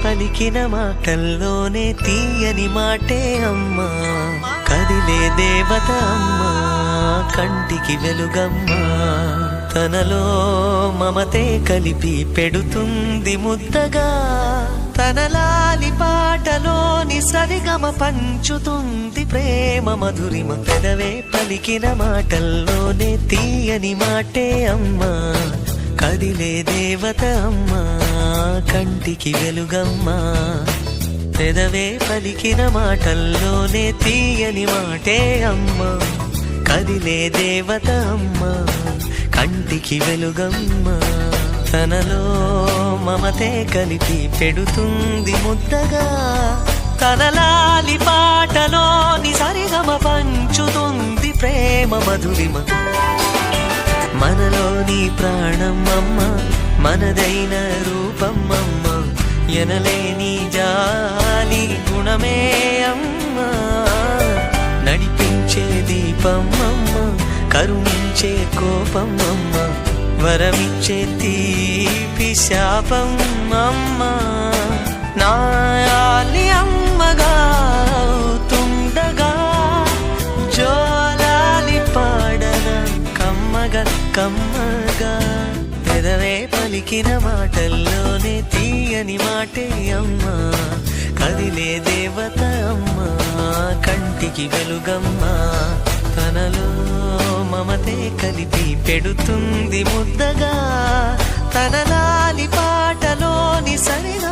పలికిన మాటల్లోనే తీయని మాటే అమ్మా. కదిలే దేవత అమ్మా, కంటికి వెలుగమ్మా. తనలో మమతే కలిపి పెడుతుంది ముద్దగా. తన లాలి పాటలోని సరిగమ పంచుతుంది ప్రేమ మధురిమ. పెదవే పలికిన మాటల్లోనే తీయని మాటే అమ్మా. కదిలే దేవత అమ్మా, కంటికి వెలుగమ్మా. పెదవే పలికిన మాటల్లోనే తీయని మాటే అమ్మా. కదిలే దేవత అమ్మా, కంటికి వెలుగమ్మా. తనలో మమతే కలిపి పెడుతుంది ముద్దగా. తన లాలి పాటలోని సరిగమ పంచుతుంది ప్రేమ మధురిమ. మనలోని ప్రాణం అమ్మ, మనదైన రూపం అమ్మ. ఎనలేని జాలి గుణమే అమ్మ. నడిపించే దీపం అమ్మ, కరుణించే కోపం అమ్మ. వరమిచ్చే తీపి శాపం అమ్మా. నాయాలి అమ్మగా తుండగా, జోలాలి పాడన కమ్మగా కమ్మగా. పెదవే పలికిన మాటల్లోనే తీయని మాటే అమ్మా. కదిలే దేవత అమ్మా, కంటికి వెలుగమ్మా. తనలో మమతే కలిపి పెడుతుంది ముద్దగా. తన లాలి పాటలోని సరిగా